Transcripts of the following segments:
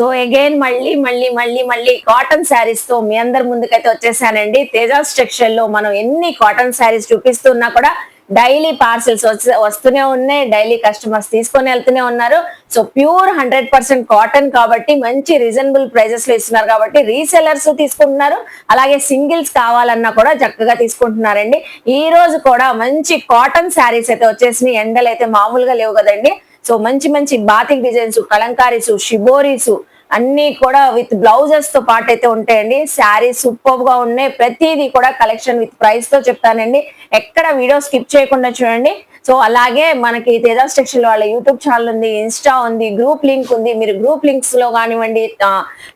So again మళ్ళీ cotton saris తో మీ అందరి ముందుకైతే వచ్చేసానండి. తేజాస్ టెక్స్టైల్ లో మనం ఎన్ని కాటన్ శారీస్ చూపిస్తున్నా కూడా డైలీ పార్సెల్స్ వస్తూనే ఉన్నాయి, డైలీ కస్టమర్స్ తీసుకొని వెళ్తూనే ఉన్నారు. సో ప్యూర్ 100% కాటన్ కాబట్టి మంచి రీజనబుల్ ప్రైజెస్ లో ఇస్తున్నారు కాబట్టి రీసెలర్స్ తీసుకుంటున్నారు, అలాగే సింగిల్స్ కావాలన్నా కూడా చక్కగా తీసుకుంటున్నారండి. ఈ రోజు కూడా మంచి కాటన్ శారీస్ అయితే వచ్చేసి ఎండలు అయితే మామూలుగా లేవు కదండి. సో మంచి బాతిక్ డిజైన్స్, కలంకారీస్, షిబోరీస్ అన్ని కూడా విత్ బ్లౌజెస్ తో పాటు అయితే ఉంటాయండి. శారీస్ సూపర్ గా ఉన్నాయి. ప్రతిదీ కూడా కలెక్షన్ విత్ ప్రైస్ తో చెప్తానండి. ఎక్కడ వీడియో స్కిప్ చేయకుండా చూడండి. సో అలాగే మనకి తేజాస్ టెక్స్టైల్ వాళ్ళ యూట్యూబ్ ఛానల్ ఉంది, ఇన్స్టా ఉంది, గ్రూప్ లింక్ ఉంది. మీరు గ్రూప్ లింక్స్ లో కానివ్వండి,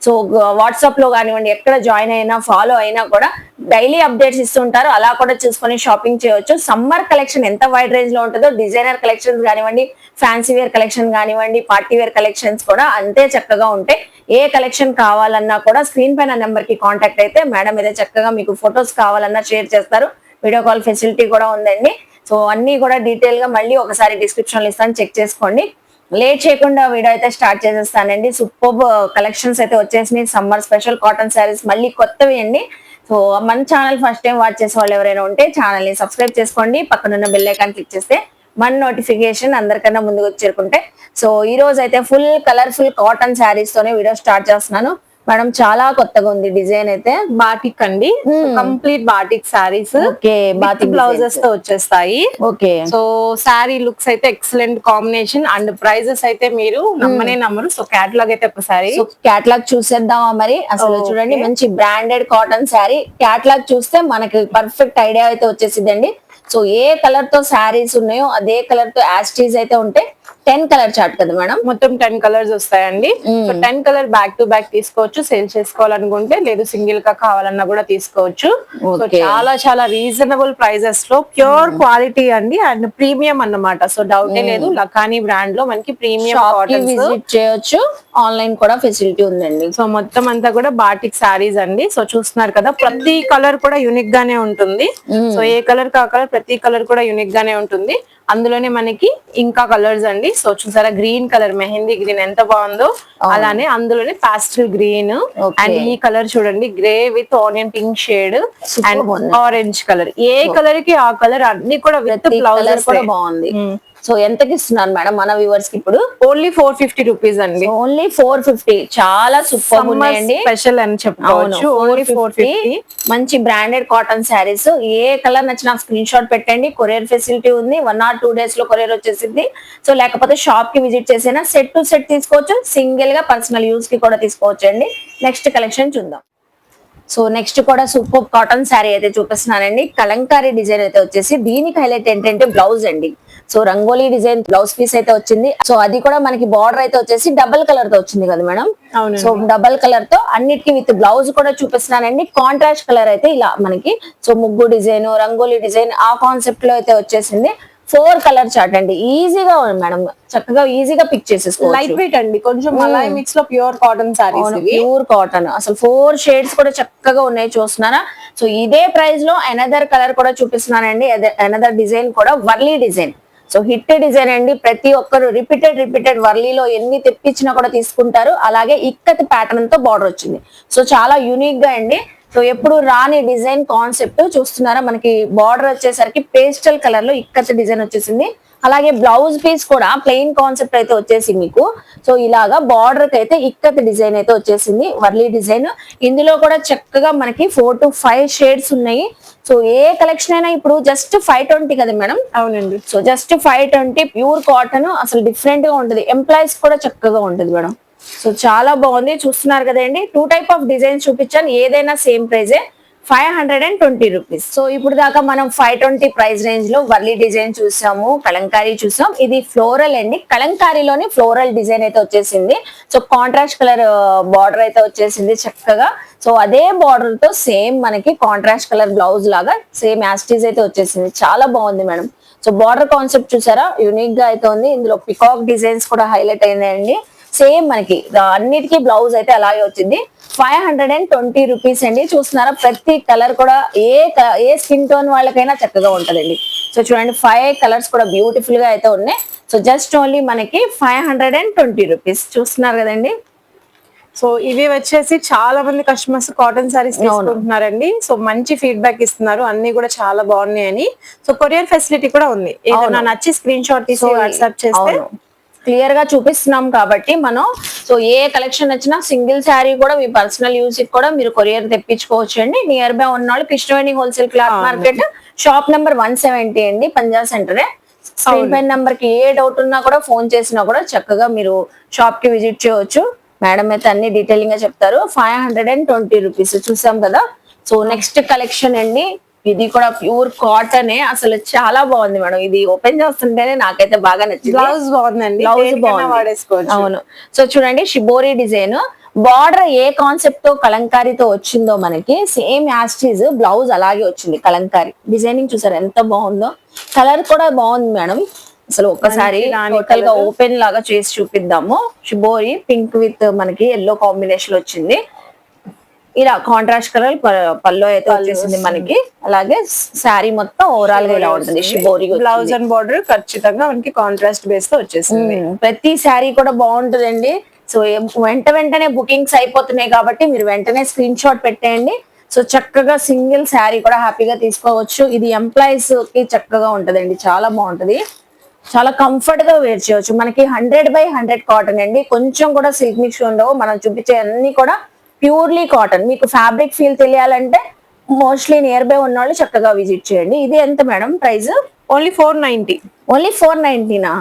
సో వాట్సాప్ లో కానివ్వండి, ఎక్కడ జాయిన్ అయినా ఫాలో అయినా కూడా డైలీ అప్డేట్స్ ఇస్తుంటారు. అలా కూడా చూసుకొని షాపింగ్ చేయవచ్చు. సమ్మర్ కలెక్షన్ ఎంత వైడ్ రేంజ్ లో ఉంటుందో డిజైనర్ కలెక్షన్స్ కానివ్వండి, ఫ్యాన్సీ వేర్ కలెక్షన్ కానివ్వండి, పార్టీ వేర్ కలెక్షన్స్ కూడా అంతే చక్కగా ఉంటాయి. ఏ కలెక్షన్ కావాలన్నా కూడా స్క్రీన్ పైన నెంబర్ కి కాంటాక్ట్ అయితే మేడం అయితే చక్కగా మీకు ఫొటోస్ కావాలన్నా షేర్ చేస్తారు. వీడియో కాల్ ఫెసిలిటీ కూడా ఉందండి. సో అన్ని కూడా డీటెయిల్ గా మళ్ళీ ఒకసారి డిస్క్రిప్షన్ లో ఇస్తాను, చెక్ చేసుకోండి. లేట్ చేయకుండా వీడియో అయితే స్టార్ట్ చేసేస్తానండి. సూపర్ కలెక్షన్స్ అయితే వచ్చేసినాయి. సమ్మర్ స్పెషల్ కాటన్ శారీస్ మళ్ళీ కొత్తవి అండి. సో మన ఛానల్ ఫస్ట్ టైం వాచ్ చేసే వాళ్ళు ఎవరైనా ఉంటే ఛానల్ ని సబ్స్క్రైబ్ చేసుకోండి. పక్కనున్న బెల్ ఐకాన్ క్లిక్ చేస్తే మన నోటిఫికేషన్ అందరికన్నా ముందుకు చేరుకుంటే. సో ఈ రోజు అయితే ఫుల్ కలర్ఫుల్ కాటన్ శారీస్ తోనే వీడియో స్టార్ట్ చేస్తున్నాను. మేడం చాలా కొత్తగా ఉంది డిజైన్ అయితే. బాటిక్ అండి, complete batik saris. Okay, batik blouses తో వచ్చేస్తాయి. ఓకే, సో శారీ లుక్స్ అయితే ఎక్సలెంట్ కాంబినేషన్ అండ్ ప్రైజెస్ అయితే మీరు నమ్మనే నమ్మరు. సో క్యాటలాగ్ అయితే ఒకసారి క్యాటలాగ్ చూసేద్దామా మరి. అసలు చూడండి, మంచి బ్రాండెడ్ కాటన్ శారీ. క్యాటలాగ్ చూస్తే మనకి పర్ఫెక్ట్ ఐడియా అయితే వచ్చేసిందండి. సో ఏ కలర్ తో శారీస్ ఉన్నాయో అదే కలర్ తో యాస్టీజ్ అయితే ఉంటాయి. 10 కలర్ చార్ట్ కదా మేడం, మొత్తం 10 కలర్స్ వస్తాయండి. So 10 colour back to back తీసుకోవచ్చు, సేల్ చేసుకోవాలనుకుంటే, లేదు సింగిల్ గా కావాలన్నా కూడా తీసుకోవచ్చు. సో చాలా రీజనబుల్ ప్రైజెస్ లో ప్యూర్ క్వాలిటీ అండి అండ్ ప్రీమియం అన్నమాట. సో డౌటే లేదు, లకానీ బ్రాండ్ లో మనకి ప్రీమియం కాటన్ విజిట్ చేయొచ్చు. ఆన్లైన్ కూడా ఫెసిలిటీ ఉందండి. సో మొత్తం అంతా కూడా బాటిక్ శారీస్ అండి. సో చూస్తున్నారు కదా, ప్రతి కలర్ కూడా యూనిక్ గానే ఉంటుంది. సో ఏ కలర్ కా కలర్, ప్రతి కలర్ కూడా యూనిక్ గానే ఉంటుంది. అందులోనే మనకి ఇంకా కలర్స్ అండి. సో చూసారా, గ్రీన్ కలర్, మెహందీ గ్రీన్ ఎంత బాగుందో, అలానే అందులోనే పాస్టల్ గ్రీన్ అండ్ ఈ కలర్ చూడండి, grey with onion pink shade and orange colour. A colour కి ఆ కలర్ అన్ని కూడా విత్ బ్లౌజెస్ కూడా బాగుంది. సో ఎంతకి ఇస్తున్నారు మేడం మన వ్యూవర్స్ కి ఇప్పుడు? ఓన్లీ 450 రూపీస్ అండి. ఓన్లీ 450. చాలా సూపర్ ఉన్నాయండి, స్పెషల్ అని చెప్పుకోవచ్చు. ఓన్లీ 450. మంచి బ్రాండెడ్ కాటన్ శారీస్. ఏ కలర్ నచ్చినా స్క్రీన్ షాట్ పెట్టండి. కొరియర్ ఫెసిలిటీ ఉంది. 1 or 2 days లో కొరియర్ వచ్చేసింది. సో లేకపోతే షాప్ కి విజిట్ చేసినా సెట్ టు సెట్ తీసుకోవచ్చు, సింగిల్ గా పర్సనల్ యూస్ కి కూడా తీసుకోవచ్చు అండి. నెక్స్ట్ కలెక్షన్ చూద్దాం. సో నెక్స్ట్ కూడా సూపర్ కాటన్ శారీ అయితే చూపిస్తున్నానండి. కలంకారీ డిజైన్ అయితే వచ్చేసి దీనికి హైలైట్ ఏంటంటే బ్లౌజ్ అండి. So rangoli design blouse piece అయితే వచ్చింది. సో అది కూడా మనకి బార్డర్ అయితే వచ్చేసి డబల్ కలర్ తో వచ్చింది కదా మేడం. సో డబల్ కలర్ తో అన్నిటికీ విత్ బ్లౌజ్ కూడా చూపిస్తున్నానండి. కాంట్రాస్ట్ కలర్ అయితే ఇలా మనకి, సో ముగ్గు డిజైన్, రంగోలీ డిజైన్ ఆ కాన్సెప్ట్ లో అయితే వచ్చేసింది. 4 కలర్ చార్ట్ అండి. ఈజీగా మేడం, చక్కగా ఈజీగా పిక్ చేసేసుకోవచ్చు. లైట్ వెయిట్ అండి, కొంచెం మలాయ్ మిక్స్ లో pure cotton saris. Pure cotton, అసలు 4 షేడ్స్ కూడా చక్కగా ఉన్నాయి, చూస్తున్నారా. సో ఇదే ప్రైస్ లో అనదర్ కలర్ కూడా చూపిస్తున్నానండి. అనదర్ డిజైన్ కూడా Warli design. So hit design అండి. ప్రతి ఒక్కరు రిపీటెడ్ వర్లీలో ఎన్ని తెప్పించినా కూడా తీసుకుంటారు. అలాగే ఇక్కత్ ప్యాటర్న్ తో బార్డర్ వచ్చింది. సో చాలా యూనిక్ గా అండి. సో ఎప్పుడు రాని డిజైన్ కాన్సెప్ట్ చూస్తున్నారా. మనకి బార్డర్ వచ్చేసరికి పేస్టల్ కలర్ లో ఇక్కత్ డిజైన్ వచ్చేసింది. అలాగే బ్లౌజ్ పీస్ కూడా ప్లెయిన్ కాన్సెప్ట్ అయితే వచ్చేసి మీకు, సో ఇలాగా బార్డర్ కి అయితే ఇక్కత్ డిజైన్ అయితే వచ్చేసింది, వర్లీ డిజైన్. ఇందులో కూడా చక్కగా మనకి 4 to 5 షేడ్స్ ఉన్నాయి. సో ఏ కలెక్షన్ అయినా ఇప్పుడు జస్ట్ 520 కదా మేడం. అవునండి. సో జస్ట్ 520 ప్యూర్ కాటన్, అసలు డిఫరెంట్ గా ఉంటుంది. ఎంప్లాయీస్ కూడా చక్కగా ఉంటుంది మేడం. సో చాలా బాగుంది, చూస్తున్నారు కదండి. 2 type ఆఫ్ డిజైన్స్ చూపించాను, ఏదైనా సేమ్ ప్రైజే, 520 రూపీస్. సో ఇప్పుడు దాకా మనం 520 ప్రైస్ రేంజ్ లో వర్లీ డిజైన్ చూసాము, కలంకారీ చూసాం. ఇది ఫ్లోరల్ అండి. కలంకారీలోని ఫ్లోరల్ డిజైన్ అయితే వచ్చేసింది. సో కాంట్రాస్ట్ కలర్ బార్డర్ అయితే వచ్చేసింది చక్కగా. సో అదే బార్డర్ తో సేమ్ మనకి కాంట్రాస్ట్ కలర్ బ్లౌజ్ లాగా సేమ్ యాస్టీజ్ అయితే వచ్చేసింది. చాలా బాగుంది మేడం. సో బార్డర్ కాన్సెప్ట్ చూసారా, యూనిక్ గా అయితే ఉంది. ఇందులో పికాక్ డిజైన్స్ కూడా హైలైట్ అయిందండి. సేమ్ మనకి అన్నిటికీ బ్లౌజ్ అయితే అలాగే వచ్చింది. 520 రూపీస్ అండి. చూస్తున్నారా, ప్రతి కలర్ కూడా ఏ స్కిన్ టోన్ వాళ్ళకైనా చక్కగా ఉంటదండి. సో చూడండి, 5 కలర్స్ కూడా బ్యూటిఫుల్ గా అయితే ఉన్నాయి. సో జస్ట్ ఓన్లీ మనకి 520 రూపీస్. చూస్తున్నారు కదండి. సో ఇవి వచ్చేసి చాలా మంది కస్టమర్స్ కాటన్ సారీస్ తీసుకుంటున్నారండి. సో మంచి ఫీడ్బ్యాక్ ఇస్తున్నారు, అన్ని కూడా చాలా బాగున్నాయని. సో కొరియర్ ఫెసిలిటీ కూడా ఉంది, ఏదైనా నచ్చి స్క్రీన్ షాట్ తీసి వాట్సాప్ చేస్తే క్లియర్ గా చూపిస్తున్నాం కాబట్టి మనం. సో ఏ కలెక్షన్ వచ్చినా సింగిల్ శారీ కూడా మీ పర్సనల్ యూజ్ కి కూడా మీరు కొరియర్ తెప్పించుకోవచ్చు అండి. నియర్ బై ఉన్న వాళ్ళు Krishnaveni wholesale cloth market shop number 170 అండి, పంజాబ్ సెంటరే. స్క్రీన్ పైన నెంబర్ కి ఏ డౌట్ ఉన్నా కూడా ఫోన్ చేసినా కూడా చక్కగా మీరు షాప్ కి విజిట్ చేయవచ్చు. మేడం అయితే అన్ని డీటెయిలింగ్ గా చెప్తారు. 520 రూపీస్ చూసాం కదా. సో నెక్స్ట్ కలెక్షన్ అండి, ఇది కూడా ప్యూర్ కాటన్, అసలు చాలా బాగుంది మేడం. ఇది ఓపెన్ చేస్తుంటేనే నాకైతే బాగా నచ్చింది. బ్లౌజ్ బాగుందండి, బ్లౌజ్ బాగుంది. అవును. సో చూడండి షిబోరి డిజైన్, బార్డర్ ఏ కాన్సెప్ట్ తో కలంకారీతో వచ్చిందో మనకి సేమ్ యాస్టీజ్ బ్లౌజ్ అలాగే వచ్చింది. కలంకారీ డిజైనింగ్ చూసారు ఎంత బాగుందో. కలర్ కూడా బాగుంది మేడం. అసలు ఒక్కసారి టోటల్ గా ఓపెన్ లాగా చేసి చూపిద్దాము. షిబోరి పింక్ విత్ మనకి ఎల్లో కాంబినేషన్ వచ్చింది. ఇలా కాంట్రాస్ట్ కలర్ పల్లో అయితే వచ్చేసింది మనకి. అలాగే శారీ మొత్తం ఓవరాల్ గా ఇలా ఉంటుంది. షిబోరి బ్లౌజ్ అండ్ బార్డర్ ఖచ్చితంగా మనకి కాంట్రాస్ట్ బేస్ తో వచ్చేసింది. ప్రతి శారీ కూడా బాగుంటుందండి. సో వెంటనే బుకింగ్స్ అయిపోతున్నాయి కాబట్టి మీరు వెంటనే స్క్రీన్ షాట్ పెట్టేయండి. సో చక్కగా సింగిల్ శారీ కూడా హ్యాపీగా తీసుకోవచ్చు. ఇది ఎంప్లాయీస్ కి చక్కగా ఉంటదండి, చాలా బాగుంటది. చాలా కంఫర్ట్ గా వేర్ చేయవచ్చు. మనకి 100/100 కాటన్ అండి, కొంచెం కూడా సిల్క్ మిక్స్ ఉండవు. మనం చూపించే అన్ని కూడా ప్యూర్లీ కాటన్. మీకు ఫ్యాబ్రిక్ ఫీల్ తెలియాలంటే మోస్ట్లీ నియర్ బై ఉన్న వాళ్ళు చక్కగా విజిట్ చేయండి. ఇది ఎంత మేడం ప్రైస్? ఓన్లీ 490. ఓన్లీ 490నా?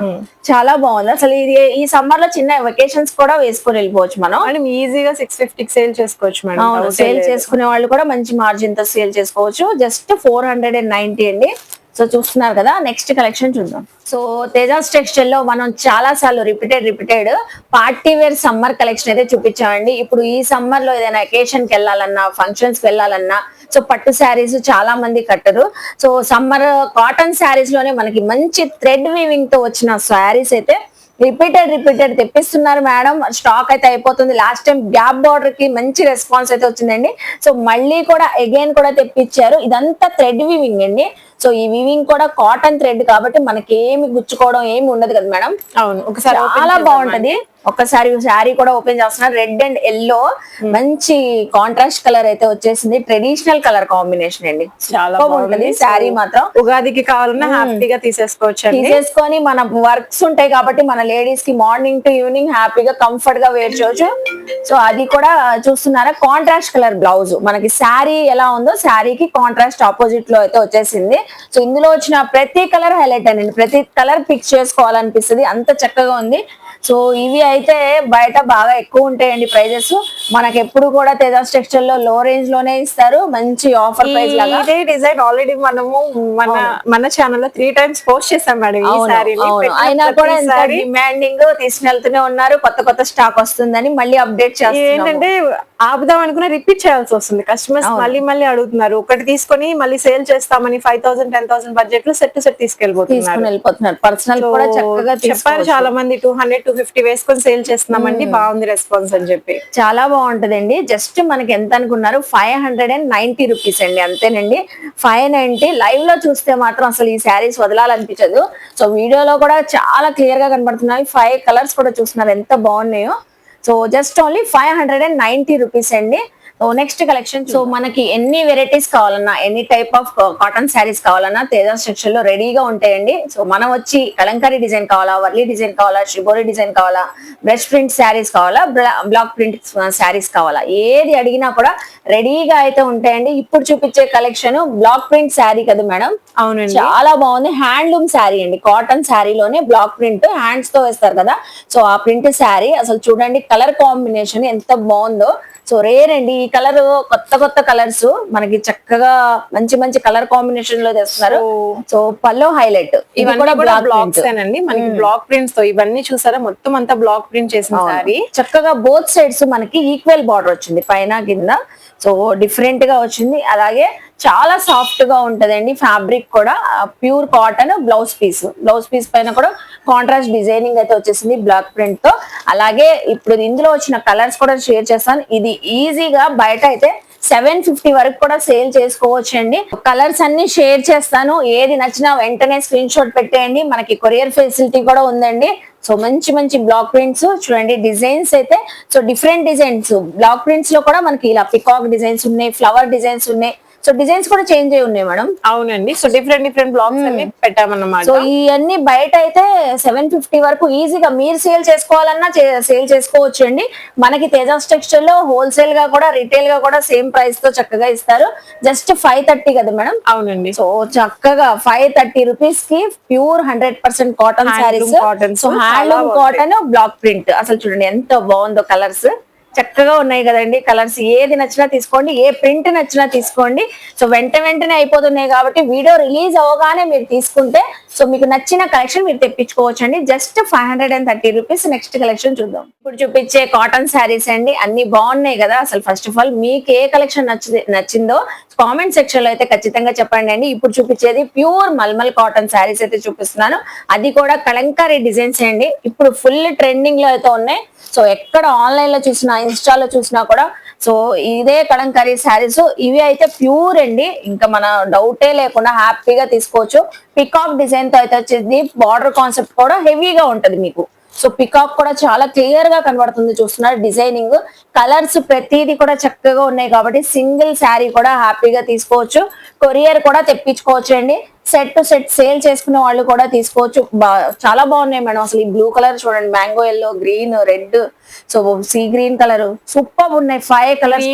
చాలా బాగుంది. అసలు ఇది ఈ సమ్మర్ లో చిన్న వెకేషన్స్ కూడా వేసుకొని వెళ్ళిపోవచ్చు మనం. మనం ఈజీగా 650 సేల్ చేసుకోవచ్చు మేడం. సేల్ చేసుకునే వాళ్ళు కూడా మంచి మార్జిన్ తో సేల్ చేసుకోవచ్చు. జస్ట్ 490 అండి. సో చూస్తున్నారు కదా. నెక్స్ట్ కలెక్షన్ చూద్దాం. సో తేజాస్ టెక్స్టైల్ లో మనం చాలా సార్లు repeated party wear summer collection అయితే చూపించామండి. ఇప్పుడు ఈ సమ్మర్ లో ఏదైనా అకేషన్ కి వెళ్ళాలన్నా, ఫంక్షన్స్ కి వెళ్ళాలన్నా, సో పట్టు శారీస్ చాలా మంది కట్టరు. సో సమ్మర్ కాటన్ శారీస్ లోనే మనకి మంచి థ్రెడ్ వీవింగ్ తో వచ్చిన శారీస్ అయితే రిపీటెడ్ తెప్పిస్తున్నారు మేడం. స్టాక్ అయితే అయిపోతుంది. లాస్ట్ టైం గ్యాప్ బార్డర్ కి మంచి రెస్పాన్స్ అయితే వచ్చిందండి. సో మళ్ళీ కూడా అగైన్ కూడా తెప్పించారు. ఇదంతా థ్రెడ్ వీవింగ్ అండి. సో ఈ వీవింగ్ కూడా కాటన్ థ్రెడ్ కాబట్టి మనకి ఏమి గుచ్చుకోవడం ఏమి ఉండదు కదా మేడం. అవును, ఒకసారి చాలా బాగుంటది. ఒక్కసారి శారీ కూడా ఓపెన్ చేస్తున్నారు. రెడ్ అండ్ ఎల్లో మంచి కాంట్రాస్ట్ కలర్ అయితే వచ్చేసింది. ట్రెడిషనల్ కలర్ కాంబినేషన్ అండి, చాలా బాగుంటది. శారీ మాత్రం ఉగాదికి కావాలన్నా హ్యాపీగా తీసేసుకోవచ్చు. తీసేసుకొని మన వర్క్స్ ఉంటాయి కాబట్టి మన లేడీస్ కి మార్నింగ్ టు ఈవినింగ్ హ్యాపీగా కంఫర్ట్ గా వేర్ చేయొచ్చు. సో అది కూడా చూస్తున్నారా, కాంట్రాస్ట్ కలర్ బ్లౌజ్. మనకి శారీ ఎలా ఉందో శారీకి కాంట్రాస్ట్ ఆపోజిట్ లో అయితే వచ్చేసింది. సో ఇందులో వచ్చిన ప్రతి కలర్ హైలైట్ అండి, ప్రతి కలర్ పిక్ చేసుకోవాలనిపిస్తుంది, అంత చక్కగా ఉంది. సో ఇవి అయితే బయట బాగా ఎక్కువ ఉంటాయండి ప్రైజెస్. మనకి ఎప్పుడు కూడా తేజాస్ టెక్స్టైల్ లో లో రేంజ్ లోనే ఇస్తారు, మంచి ఆఫర్ ప్రైస్ లాగా. ఇదే డిజైన్ ఆల్రెడీ మనము మన ఛానల్ లో 3 times పోస్ట్ చేసాం మేడం. అయినా కూడా ఎంత డిమాండింగ్ తీసుకెళ్తూనే ఉన్నారు. కొత్త స్టాక్ వస్తుందని మళ్ళీ అప్డేట్ చేస్తారు. ఏంటంటే ఆపుదాం అనుకున్నా రిపీట్ చేయాల్సి వస్తుంది. కస్టమర్స్ మళ్ళీ అడుగుతున్నారు. ఒకటి తీసుకొని మళ్ళీ సేల్ చేస్తామని 5,000 10,000 బడ్జెట్ లో సెట్ వెళ్ళిపోతున్నారు. పర్సనల్ కూడా చక్కగా చెప్పారు చాలా మంది. 200-250 వేసుకొని సేల్ చేస్తున్నామండి, బాగుంది రెస్పాన్స్ అని చెప్పి. చాలా బాగుంటదండి. జస్ట్ మనకి ఎంత అనుకున్నారు, 590 రూపీస్ అండి, అంతేనండి. 590. లైవ్ లో చూస్తే మాత్రం అసలు ఈ శారీస్ వదలాలనిపించదు. సో వీడియోలో కూడా చాలా క్లియర్ గా కనబడుతున్నాయి. 5 కలర్స్ కూడా చూస్తున్నారు ఎంత బాగున్నాయో. సో జస్ట్ ఓన్లీ 590 రూపీస్ అండి. So next collection. సో మనకి ఎన్ని వెరైటీస్ కావాలన్నా, ఎన్ని టైప్ ఆఫ్ కాటన్ శారీస్ కావాలన్నా తేజాస్ టెక్స్టైల్ లో రెడీగా ఉంటాయండి. సో మనం వచ్చి కలంకారీ డిజైన్ కావాలా, వర్లీ డిజైన్ కావాలా, షిబోరి డిజైన్ కావాలా, బ్రష్ ప్రింట్ శారీస్ కావాలా, బ్లాక్ ప్రింట్ శారీస్ కావాలా, ఏది అడిగినా కూడా రెడీగా అయితే ఉంటాయండి. ఇప్పుడు చూపించే కలెక్షన్ బ్లాక్ ప్రింట్ శారీ కదా మేడం. అవునండి, చాలా బాగుంది. హ్యాండ్లూమ్ శారీ అండి, కాటన్ శారీలోనే బ్లాక్ ప్రింట్ హ్యాండ్స్ తో వేస్తారు కదా. సో ఆ ప్రింట్ శారీ అసలు చూడండి, కలర్ కాంబినేషన్ ఎంత బాగుందో. సో రేర్ అండి ఈ కలర్, కొత్త కలర్స్ మనకి చక్కగా మంచి కలర్ కాంబినేషన్ లో తెస్తున్నారు. సో పల్లో హైలైట్. ఇవన్నీ కూడా బ్లాక్స్ అండి, మనకి బ్లాక్ ప్రింట్స్ తో. ఇవన్నీ చూసారా, మొత్తం అంతా బ్లాక్ ప్రింట్ చేసిన సారీ. చక్కగా బోత్ సైడ్స్ మనకి ఈక్వల్ బార్డర్ వచ్చింది, పైన కింద. సో డిఫరెంట్ గా వచ్చింది. అలాగే చాలా సాఫ్ట్ గా ఉంటదండి. ఫ్యాబ్రిక్ కూడా ప్యూర్ కాటన్. బ్లౌజ్ పీస్ పైన కూడా కాంట్రాస్ట్ డిజైనింగ్ అయితే వచ్చేసింది బ్లాక్ ప్రింట్ తో. అలాగే ఇప్పుడు ఇందులో వచ్చిన కలర్స్ కూడా షేర్ చేస్తాను. ఇది ఈజీగా బయట అయితే 750 వరకు కూడా సేల్ చేసుకోవచ్చు అండి. కలర్స్ అన్ని షేర్ చేస్తాను. ఏది నచ్చినా వెంటనే స్క్రీన్ షాట్ పెట్టేయండి. మనకి కొరియర్ ఫెసిలిటీ కూడా ఉందండి. సో మంచి మంచి బ్లాక్ ప్రింట్స్ చూడండి, డిజైన్స్ అయితే so different designs block prints లో కూడా మనకి ఇలా పికాక్ డిజైన్స్ ఉన్నాయి, ఫ్లవర్ డిజైన్స్ ఉన్నాయి. సో డిజైన్స్ కూడా చేంజ్ అయి ఉన్నాయి మేడం. అవునండి, సో డిఫరెంట్ బ్లాక్స్ అన్ని పెట్టామన్నమాట. సో ఇవన్నీ బయట అయితే 750 వరకు ఈజీగా మీరు సేల్ చేసుకోవాలన్నా సేల్ చేసుకోవచ్చు అండి. మనకి తేజాస్ టెక్స్టైల్ లో హోల్సేల్ గా కూడా రిటైల్ గా కూడా సేమ్ ప్రైస్ తో చక్కగా ఇస్తారు. జస్ట్ 530 కదా మేడం. అవునండి, సో చక్కగా 530 రూపీస్ కి pure 100% cotton saris. So handloom cotton block print అసలు చూడండి ఎంత బాగుందో, కలర్స్ చక్కగా ఉన్నాయి కదండి. కలర్స్ ఏది నచ్చినా తీసుకోండి, ఏ ప్రింట్ నచ్చినా తీసుకోండి. సో వెంటనే అయిపోతున్నాయి కాబట్టి వీడియో రిలీజ్ అవగానే మీరు తీసుకుంటే సో మీకు నచ్చిన కలెక్షన్ మీరు తెప్పించుకోవచ్చు అండి. Just 530 rupees. నెక్స్ట్ కలెక్షన్ చూద్దాం. ఇప్పుడు చూపించే కాటన్ శారీస్ అండి, అన్ని బాగున్నాయి కదా. అసలు ఫస్ట్ ఆఫ్ ఆల్ మీకు ఏ కలెక్షన్ నచ్చిందో కామెంట్ సెక్షన్ లో అయితే ఖచ్చితంగా చెప్పండి అండి. ఇప్పుడు చూపించేది ప్యూర్ మల్మల్ కాటన్ శారీస్ అయితే చూపిస్తున్నాను. అది కూడా కలంకారీ డిజైన్స్ అండి. ఇప్పుడు ఫుల్ ట్రెండింగ్ లో అయితే ఉన్నాయి. సో ఎక్కడ ఆన్లైన్ లో చూసినా, ఇన్స్టాలో చూసినా కూడా సో ఇదే కలంకారీ శారీస్. ఇవి అయితే ప్యూర్ అండి, ఇంకా మన డౌటే లేకుండా హ్యాపీగా తీసుకోవచ్చు. పికాక్ డిజైన్ తో అయితే వచ్చేది. బార్డర్ కాన్సెప్ట్ కూడా హెవీగా ఉంటది మీకు. సో పికాక్ కూడా చాలా క్లియర్ గా కనబడుతుంది, చూస్తున్నారు డిజైనింగ్. కలర్స్ ప్రతిదీ కూడా చక్కగా ఉన్నాయి కాబట్టి సింగిల్ శారీ కూడా హ్యాపీగా తీసుకోవచ్చు. కొరియర్ కూడా తెప్పించుకోవచ్చు అండి. సెట్ టు సెట్ సేల్ చేసుకునే వాళ్ళు కూడా తీసుకోవచ్చు. చాలా బాగున్నాయి మేడం. అసలు ఈ బ్లూ కలర్ చూడండి, mango yellow, green, red, so sea green colour super ఉన్నాయి. 5 కలర్స్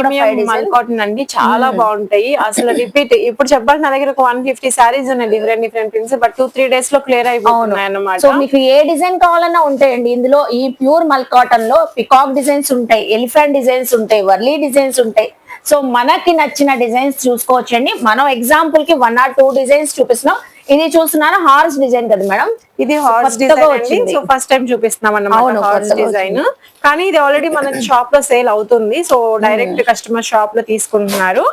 కాటన్ అండి, చాలా బాగుంటాయి. అసలు రిపీట్ ఇప్పుడు చెప్పాలి, నా దగ్గర ఒక 150 సారీస్ ఉన్నాయి, డిఫరెంట్ ప్రింట్స్. బట్ 2-3 days లో క్లియర్ అయిపోతున్నాయి అన్నమాట. సో మీకు ఏ డిజైన్ కావాలన్నా ఉంటాయండి ఇందులో. ఈ ప్యూర్ మల్ కాటన్ లో పికాక్ డిజైన్స్ ఉంటాయి, ఎలిఫెంట్ డిజైన్స్ ఉంటాయి, వర్లీ డిజైన్స్ ఉంటాయి. సో మనకి నచ్చిన డిజైన్స్ చూసుకోవచ్చండి. మనం ఎగ్జాంపుల్ కి 1 or 2 డిజైన్స్ చూపిస్తున్నాం. ఇది చూస్తున్నాను హార్స్ డిజైన్ కదా మేడం. ఇది horse design. So first time చూపిస్తున్నాం అన్నమాట హార్స్ డిజైన్. కానీ ఇది ఆల్రెడీ మన షాప్ లో సేల్ అవుతుంది. సో డైరెక్ట్ కస్టమర్ షాప్ లో తీసుకుంటున్నారు.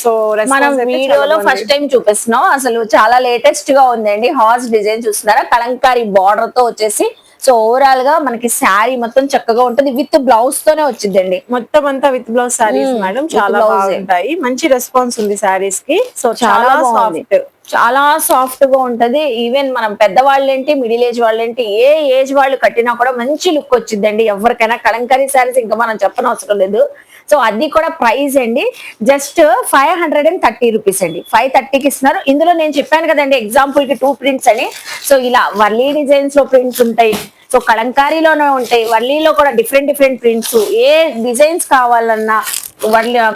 సో మనం వీడియోలో ఫస్ట్ టైం చూపిస్తున్నాం. అసలు చాలా లేటెస్ట్ గా ఉందండి. హార్స్ డిజైన్ చూస్తున్నారా, కలంకారీ బార్డర్ తో వచ్చేసి. సో ఓవరాల్ గా మనకి శారీ మొత్తం చక్కగా ఉంటుంది. విత్ బ్లౌజ్ తోనే వచ్చిందండి. మొత్తం అంతా విత్ బ్లౌజ్ శారీస్ మేడం, చాలా బాగుంటాయి. మంచి రెస్పాన్స్ ఉంది శారీస్ కి. సో చాలా సాఫ్ట్, చాలా సాఫ్ట్ గా ఉంటది. ఈవెన్ మనం పెద్దవాళ్ళేంటి, మిడిల్ ఏజ్ వాళ్ళేంటి, ఏ ఏజ్ వాళ్ళు కట్టినా కూడా మంచి లుక్ వచ్చిందండి ఎవరికైనా. కలంకారీ శారీస్ ఇంకా మనం చెప్పనవసరం లేదు. సో అది కూడా ప్రైస్ అండి జస్ట్ 530 రూపీస్ అండి. 530కి ఇస్తున్నారు. ఇందులో నేను చెప్పాను కదండి ఎగ్జాంపుల్ కి 2 ప్రింట్స్ అని. సో ఇలా వర్లీ డిజైన్స్ లో ప్రింట్స్ ఉంటాయి, సో కలంకారీలోనే ఉంటాయి, వర్లీలో కూడా డిఫరెంట్ ప్రింట్స్. ఏ డిజైన్స్ కావాలన్నా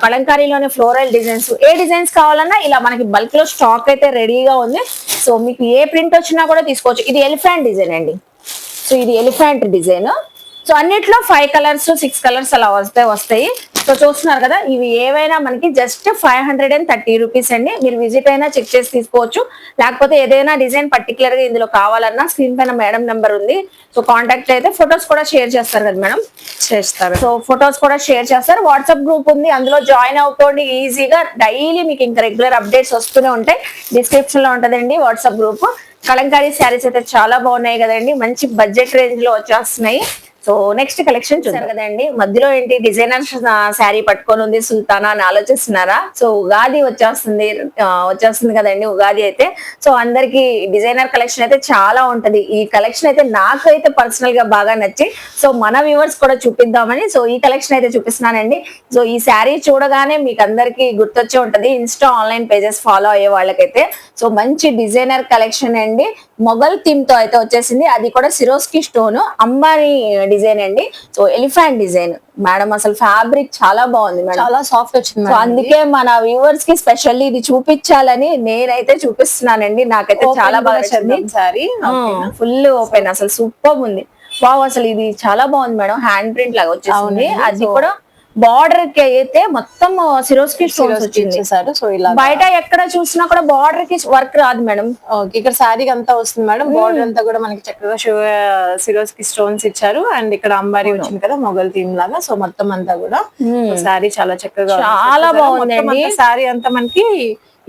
కలంకారీలోనే ఫ్లోరల్ డిజైన్స్, ఏ డిజైన్స్ కావాలన్నా ఇలా మనకి బల్క్ లో స్టాక్ అయితే రెడీగా ఉంది. సో మీకు ఏ ప్రింట్ వచ్చినా కూడా తీసుకోవచ్చు. ఇది ఎలిఫెంట్ డిజైన్ అండి. సో ఇది ఎలిఫెంట్ డిజైన్. సో అన్నిట్లో 5 కలర్స్ 6 కలర్స్ అలా వస్తాయి. సో చూస్తున్నారు కదా, ఇవి ఏవైనా మనకి జస్ట్ 530 రూపీస్ అండి. మీరు విజిట్ అయినా చెక్ చేసి తీసుకోవచ్చు. లేకపోతే ఏదైనా డిజైన్ పర్టికులర్ గా ఇందులో కావాలన్నా స్క్రీన్ పైన మేడం నెంబర్ ఉంది. సో కాంటాక్ట్ అయితే ఫొటోస్ కూడా షేర్ చేస్తారు కదా మేడం. చేస్తారు. సో ఫొటోస్ కూడా షేర్ చేస్తారు. వాట్సాప్ గ్రూప్ ఉంది, అందులో జాయిన్ అవుకోండి ఈజీగా. డైలీ మీకు ఇంకా రెగ్యులర్ అప్డేట్స్ వస్తూనే ఉంటాయి. డిస్క్రిప్షన్ లో ఉంటదండి వాట్సాప్ గ్రూప్. కలంకారీ శారీస్ అయితే చాలా బాగున్నాయి కదండి, మంచి బడ్జెట్ రేంజ్ లో వచ్చేస్తున్నాయి. సో నెక్స్ట్ కలెక్షన్ చూసారు కదండి. మధ్యలో ఏంటి డిజైనర్ శారీ పట్టుకొని ఉంది సుల్తానా అని ఆలోచిస్తున్నారా? సో ఉగాది వచ్చేస్తుంది కదండి ఉగాది అయితే. సో అందరికి డిజైనర్ కలెక్షన్ అయితే చాలా ఉంటది. ఈ కలెక్షన్ అయితే నాకు అయితే పర్సనల్ గా బాగా నచ్చి సో మన వ్యూవర్స్ కూడా చూపిద్దామని సో ఈ కలెక్షన్ అయితే చూపిస్తున్నానండి. సో ఈ శారీ చూడగానే మీకు అందరికి గుర్తొచ్చే ఉంటది ఇన్స్టా ఆన్లైన్ పేజెస్ ఫాలో అయ్యే వాళ్ళకైతే. సో మంచి డిజైనర్ కలెక్షన్ అండి, మొఘల్ థీమ్ తో అయితే వచ్చేసింది. అది కూడా సిరోస్కి స్టోన్ అంబానీ డిజైన్ అండి. సో ఎలిఫెంట్ డిజైన్ మేడం, అసలు ఫ్యాబ్రిక్ చాలా బాగుంది మేడం, చాలా సాఫ్ట్ వచ్చింది. సో అందుకే మన వ్యూవర్స్ కి స్పెషల్లీ ఇది చూపించాలని నేనైతే చూపిస్తున్నానండి. నాకైతే చాలా బాగా నచ్చింది సారీ. ఫుల్ ఓపెన్, అసలు సూపర్ ఉంది. వావ్, అసలు ఇది చాలా బాగుంది మేడం. హ్యాండ్ ప్రింట్ లాగా వచ్చేసింది. అది కూడా బార్డర్ కి అయితే మొత్తం సిరోస్కి స్టోన్స్ వచ్చింది. సో ఇలా బయట ఎక్కడ చూసినా కూడా బార్డర్ కి వర్క్ రాదు మేడం. ఇక్కడ శారీ అంతా వస్తుంది మేడం. బార్డర్ అంతా కూడా మనకి చక్కగా సిరోస్కి స్టోన్స్ ఇచ్చారు. అండ్ ఇక్కడ అంబారీ వచ్చింది కదా మొఘల్ థీమ్ లాగా. సో మొత్తం అంతా కూడా శారీ చాలా చక్కగా చాలా బాగుందండి. శారీ అంతా మనకి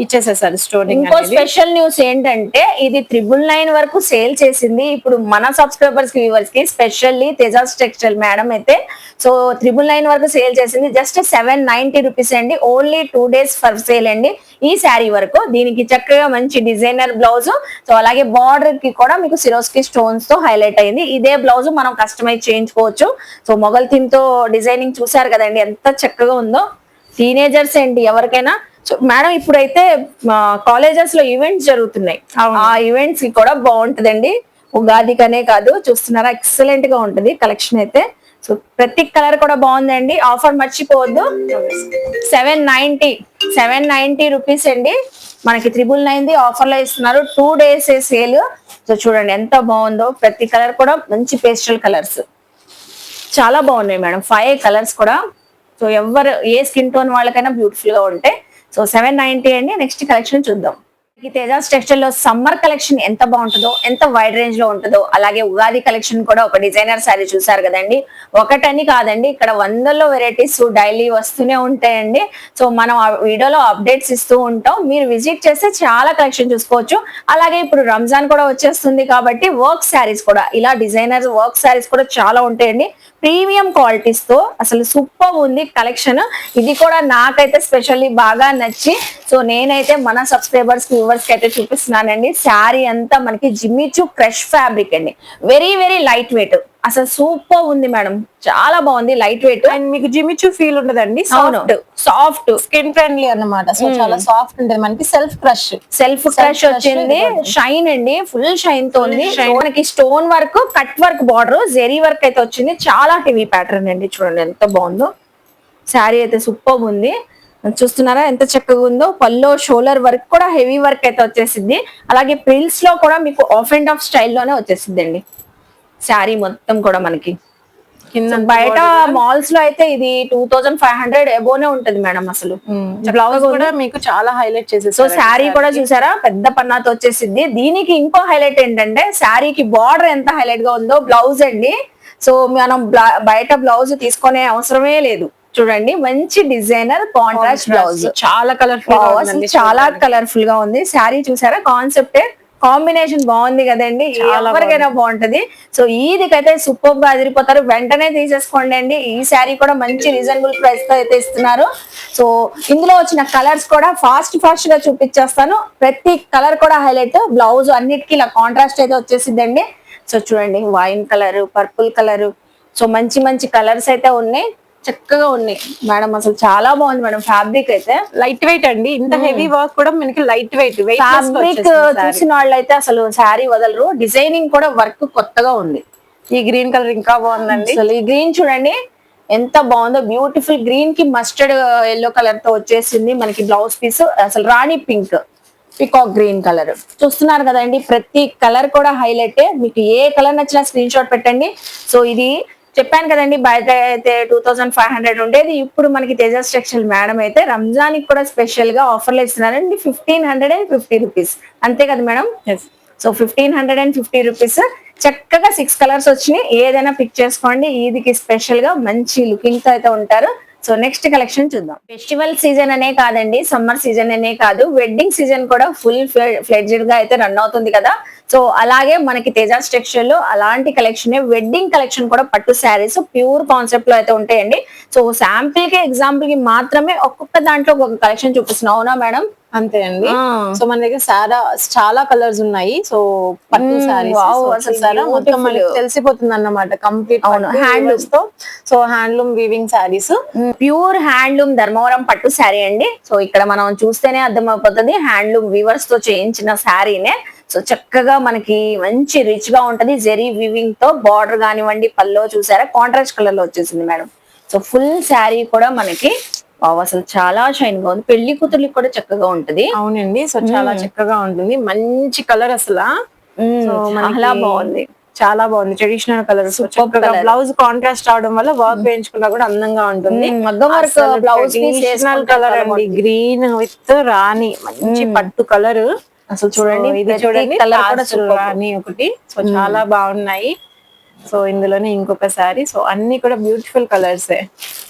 ఇచ్చేసేసారు స్టోరింగ్ ఇంకో అనేది. స్పెషల్ న్యూస్ ఏంటంటే ఇది 999 వరకు సేల్ చేసింది. ఇప్పుడు మన సబ్స్క్రైబర్స్ కి వ్యూవర్స్ కి స్పెషల్లీ తేజాస్ టెక్స్టైల్ మేడం అయితే సో 999 వరకు సేల్ చేసింది. జస్ట్ 790 రూపీస్ అండి. ఓన్లీ 2 days ఫర్ సేల్ అండి ఈ శారీ వరకు. దీనికి చక్కగా మంచి డిజైనర్ బ్లౌజ్, సో అలాగే బార్డర్ కి కూడా మీకు సిరోస్కి స్టోన్స్ తో హైలైట్ అయింది. ఇదే బ్లౌజ్ మనం కస్టమైజ్ చేయించుకోవచ్చు. సో మొగల్ థీమ్ తో డిజైనింగ్ చూసారు కదండి ఎంత చక్కగా ఉందో. టీనేజర్స్ ఏంటి ఎవరికైనా. సో మేడం ఇప్పుడైతే కాలేజెస్ లో ఈవెంట్స్ జరుగుతున్నాయి, ఆ ఈవెంట్స్ కి కూడా బాగుంటదండి. ఉగాదికనే కాదు, చూస్తున్నారా ఎక్సలెంట్ గా ఉంటది కలెక్షన్ అయితే. సో ప్రతి కలర్ కూడా బాగుందండి. ఆఫర్ మర్చిపోవద్దు. 790 రూపీస్ అండి. మనకి 999 ఆఫర్ లో ఇస్తున్నారు. 2 days సేల్. సో చూడండి ఎంత బాగుందో. ప్రతి కలర్ కూడా మంచి పేస్టల్ కలర్స్ చాలా బాగున్నాయి మేడం. 5 కలర్స్ కూడా. సో ఎవరు ఏ స్కిన్ టోన్ వాళ్ళకైనా బ్యూటిఫుల్ గా ఉంటాయి. సో 790 అండి. నెక్స్ట్ కలెక్షన్ చూద్దాం. ఈ తేజాస్ టెక్స్టైల్ లో సమ్మర్ కలెక్షన్ ఎంత బాగుంటుందో, ఎంత వైడ్ రేంజ్ లో ఉంటుందో, అలాగే ఉగాది కలెక్షన్ కూడా ఒక డిజైనర్ శారీ చూసారు కదండి. ఒకటని కాదండి, ఇక్కడ వందల్లో వెరైటీస్ డైలీ వస్తూనే ఉంటాయండి. సో మనం ఆ వీడియోలో అప్డేట్స్ ఇస్తూ ఉంటాం. మీరు విజిట్ చేస్తే చాలా కలెక్షన్ చూసుకోవచ్చు. అలాగే ఇప్పుడు రంజాన్ కూడా వచ్చేస్తుంది కాబట్టి వర్క్ శారీస్ కూడా, ఇలా డిజైనర్ వర్క్ శారీస్ కూడా చాలా ఉంటాయండి. ప్రీమియం క్వాలిటీస్ తో అసలు సూపర్ ఉంది కలెక్షన్. ఇది కూడా నాకైతే స్పెషల్లీ బాగా నచ్చి సో నేనైతే మన సబ్స్క్రైబర్స్ వ్యూవర్స్ కి అయితే చూపిస్తున్నానండి. శారీ అంతా మనకి జిమ్మిచూ క్రష్ ఫ్యాబ్రిక్ అండి. వెరీ వెరీ లైట్ వెయిట్, అసలు సూపర్ ఉంది మేడం. చాలా బాగుంది, లైట్ వెయిట్. అండ్ మీకు జిమిచూ ఫీల్ ఉండదండి. సాఫ్ట్ స్కిన్ ఫ్రెండ్లీ అన్నమాట. సో చాలా సాఫ్ట్ ఉంటుంది. మనకి సెల్ఫ్ క్రష్ వచ్చింది. షైన్ అండి, ఫుల్ షైన్ తో ఉంది. మనకి stone work, cut work, border, zari work అయితే వచ్చింది. చాలా హెవీ ప్యాటర్న్ అండి. చూడండి ఎంత బాగుందో. శారీ అయితే సూపర్ ఉంది. చూస్తున్నారా ఎంత చక్కగా ఉందో. పల్లో షోల్డర్ వర్క్ కూడా హెవీ వర్క్ అయితే వచ్చేసింది. అలాగే ప్రిల్స్ లో కూడా మీకు ఆఫ్ అండ్ ఆఫ్ స్టైల్లోనే వచ్చేసింది అండి శారీ మొత్తం కూడా. మనకి బయట మాల్స్ లో అయితే ఇది 2500 అబోనే ఉంటది మేడం. అసలు బ్లౌజ్ కూడా మీకు చాలా హైలైట్ చేసేది. సో శారీ కూడా చూసారా పెద్ద పన్నాతో వచ్చేసింది. దీనికి ఇంకో హైలైట్ ఏంటంటే శారీకి బార్డర్ ఎంత హైలైట్ గా ఉందో. బ్లౌజ్ అండి, సో మనం బయట బ్లౌజ్ తీసుకునే అవసరమే లేదు. చూడండి మంచి డిజైనర్ కాంట్రాస్ట్ బ్లౌజ్, చాలా కలర్ఫుల్ గా ఉంది. శారీ చూసారా కాన్సెప్ట్ కాంబినేషన్ బాగుంది కదండి. ఎవరికైనా బాగుంటది. సో ఈదికైతే సూపర్ గా అదిరిపోతారు. వెంటనే తీసేసుకోండి అండి. ఈ శారీ కూడా మంచి రీజనబుల్ ప్రైస్ తో అయితే ఇస్తున్నారు. సో ఇందులో వచ్చిన కలర్స్ కూడా ఫాస్ట్ గా చూపించేస్తాను. ప్రతి కలర్ కూడా హైలైట్. బ్లౌజ్ అన్నిటికీ ఇలా కాంట్రాస్ట్ అయితే వచ్చేసిందండి. సో చూడండి wine colour, purple colour, so మంచి మంచి కలర్స్ అయితే ఉన్నాయి. చక్కగా ఉన్నాయి మేడం. అసలు చాలా బాగుంది మేడం. ఫ్యాబ్రిక్ అయితే లైట్ వెయిట్ అండి. ఇంత హెవీ వర్క్ కూడా మనకి లైట్ వెయిట్. ఫ్యాబ్రిక్ చూసిన వాళ్ళు అయితే అసలు శారీ వదలరు. డిజైనింగ్ కూడా వర్క్ కొత్తగా ఉంది. ఈ గ్రీన్ కలర్ ఇంకా బాగుందండి. అసలు ఈ గ్రీన్ చూడండి ఎంత బాగుందో. బ్యూటిఫుల్ గ్రీన్ కి మస్టర్డ్ ఎల్లో కలర్ తో వచ్చేసింది మనకి బ్లౌజ్ పీస్. అసలు రాణి పింక్, పికాక్ గ్రీన్ కలర్ చూస్తున్నారు కదండి. ప్రతి కలర్ కూడా హైలైట్. మీకు ఏ కలర్ నచ్చినా స్క్రీన్ షాట్ పెట్టండి. సో ఇది చెప్పాను కదండి, బయట అయితే 2500 ఉండేది. ఇప్పుడు మనకి తేజాస్ టెక్స్టైల్ మేడం అయితే రంజాన్ కి కూడా స్పెషల్ గా ఆఫర్లు ఇస్తున్నారండి. 1550 రూపీస్ అంతే కదా మేడం. So 1550 rupees. చక్కగా 6 కలర్స్ వచ్చినాయి. ఏదైనా పిక్ చేసుకోండి. ఈదికి స్పెషల్ గా మంచి లుకింగ్ తో అయితే ఉంటారు. సో నెక్స్ట్ కలెక్షన్ చూద్దాం. ఫెస్టివల్ సీజన్ అనే కాదండి, సమ్మర్ సీజన్ అనే కాదు, వెడ్డింగ్ సీజన్ కూడా ఫుల్ ఫ్లెడ్జెడ్ గా అయితే రన్ అవుతుంది కదా. సో అలాగే మనకి తేజాస్ టెక్స్టైల్ లో అలాంటి కలెక్షన్, వెడ్డింగ్ కలెక్షన్ కూడా పట్టు శారీస్ ప్యూర్ కాన్సెప్ట్ లో అయితే ఉంటాయండి. సో శాంపిల్ కి ఎగ్జాంపుల్ కి మాత్రమే ఒక్కొక్క దాంట్లో ఒక్కొక్క కలెక్షన్ చూపిస్తున్నాం. అవునా మేడం? అంతే అండి. సో మన దగ్గర చాలా కలర్స్ ఉన్నాయి. సో పట్టు శారీస్ మొత్తం మనకి తెలిసిపోతుంది అన్నమాట. కంప్లీట్ హ్యాండ్లూమ్స్ తో. So handloom weaving saris, pure handloom Dharmavaram పట్టు శారీ అండి. సో ఇక్కడ మనం చూస్తేనే అర్థమైపోతుంది హ్యాండ్లూమ్ వీవర్స్ తో చేయించిన శారీనే. సో చక్కగా మనకి మంచి రిచ్ గా ఉంటది. జెరీ వీవింగ్ తో బార్డర్ కానివ్వండి, పల్లో చూసారా కాంట్రాస్ట్ కలర్ లో వచ్చేసింది మేడం. సో ఫుల్ శారీ కూడా మనకి అసలు చాలా షైన్ గా ఉంది. పెళ్లి కూతుర్లకి కూడా చక్కగా ఉంటది. అవునండి. సో చాలా చక్కగా ఉంటుంది. మంచి కలర్ అసలు. చాలా బాగుంది, చాలా బాగుంది. Traditional colour. బ్లౌజ్ కాంట్రాస్ట్ అవడం వల్ల వర్క్ వేయించుకున్నా కూడా అందంగా ఉంటుంది. బ్లౌజ్ కలర్ అండి. గ్రీన్ విత్ రాణి, మంచి పట్టు కలర్. అసలు చూడండి, ఇది చూడండి కలర్ కూడా రాణి ఒకటి. సో చాలా బాగున్నాయి. సో ఇందులోనే ఇంకొక శారీ. సో అన్ని కూడా బ్యూటిఫుల్ కలర్సే.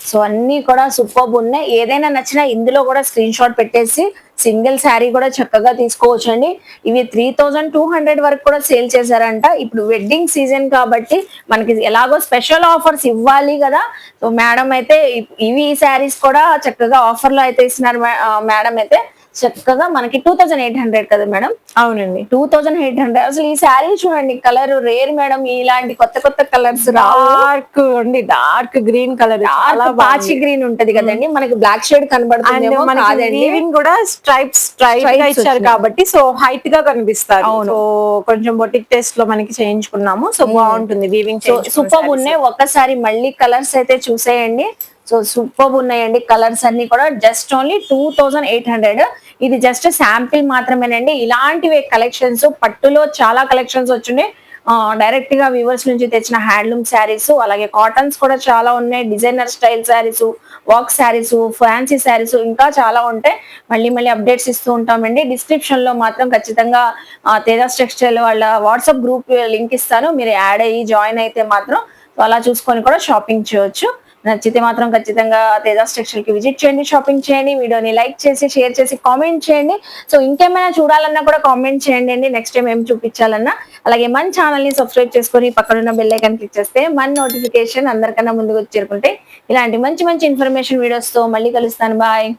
సో అన్ని కూడా సూపర్ ఉన్నాయి. ఏదైనా నచ్చినా ఇందులో కూడా స్క్రీన్ షాట్ పెట్టేసి సింగిల్ శారీ కూడా చక్కగా తీసుకోవచ్చు అండి. ఇవి 3200 వరకు కూడా సేల్ చేశారంట. ఇప్పుడు వెడ్డింగ్ సీజన్ కాబట్టి మనకి ఎలాగో స్పెషల్ ఆఫర్స్ ఇవ్వాలి కదా. సో మేడం అయితే ఇవి ఈ శారీస్ కూడా చక్కగా ఆఫర్ లో అయితే ఇస్తున్నారు మేడం అయితే. చక్కగా మనకి 2800 కదా మేడం. అవునండి, 2800. అసలు ఈ శారీ చూడండి, కలర్ రేర్ మేడం. ఇలాంటి కొత్త కొత్త కలర్స్ డార్క్ అండి, డార్క్ గ్రీన్ కలర్, చాలా పాచి గ్రీన్ ఉంటది కదండి, మనకి బ్లాక్ షేడ్ కనబడుతుంది. వీవింగ్ కూడా స్ట్రైప్స్ గా ఇచ్చారు కాబట్టి సో హైట్ గా కనిపిస్తారు. సో కొంచెం బొటిక్ టేస్ట్ లో మనకి చేయించుకున్నాము. సో బాగుంటుంది వీవింగ్. సూపర్ ఉన్నాయి. ఒక్కసారి మళ్ళీ కలర్స్ అయితే చూసేయండి. సో సూపర్ ఉన్నాయండి కలర్స్ అన్ని కూడా. Just only 2800. ఇది జస్ట్ శాంపిల్ మాత్రమేనండి. ఇలాంటివి కలెక్షన్స్ పట్టులో చాలా కలెక్షన్స్ వచ్చినాయి. డైరెక్ట్ గా వ్యూవర్స్ నుంచి తెచ్చిన హ్యాండ్లూమ్ శారీస్, అలాగే కాటన్స్ కూడా చాలా ఉన్నాయి. Designer style saris, walk saris, fancy saris ఇంకా చాలా ఉంటాయి. మళ్ళీ మళ్ళీ అప్డేట్స్ ఇస్తూ ఉంటామండి. డిస్క్రిప్షన్ లో మాత్రం ఖచ్చితంగా తేజాస్ టెక్స్టైల్ వాళ్ళ వాట్సాప్ గ్రూప్ లింక్ ఇస్తాను. మీరు యాడ్ అయ్యి జాయిన్ అయితే మాత్రం అలా చూసుకొని కూడా షాపింగ్ చేయొచ్చు. నచ్చితే మాత్రం ఖచ్చితంగా తేజాస్ టెక్స్టైల్ కి విజిట్ చేయండి, షాపింగ్ చేయండి. వీడియోని లైక్ చేసి షేర్ చేసి కామెంట్ చేయండి. సో ఇంకేమైనా చూడాలన్నా కూడా కామెంట్ చేయండి అండి, నెక్స్ట్ టైం ఏం చూపించాలన్నా. అలాగే మన ఛానల్ ని సబ్స్క్రైబ్ చేసుకొని పక్కనున్న బెల్ ఐకాన్ క్లిక్ చేస్తే మన నోటిఫికేషన్ అందరికన్నా ముందుకు చేరుకుంటే ఇలాంటి మంచి మంచి ఇన్ఫర్మేషన్ వీడియోస్ తో మళ్ళీ కలుస్తాను. బాయ్.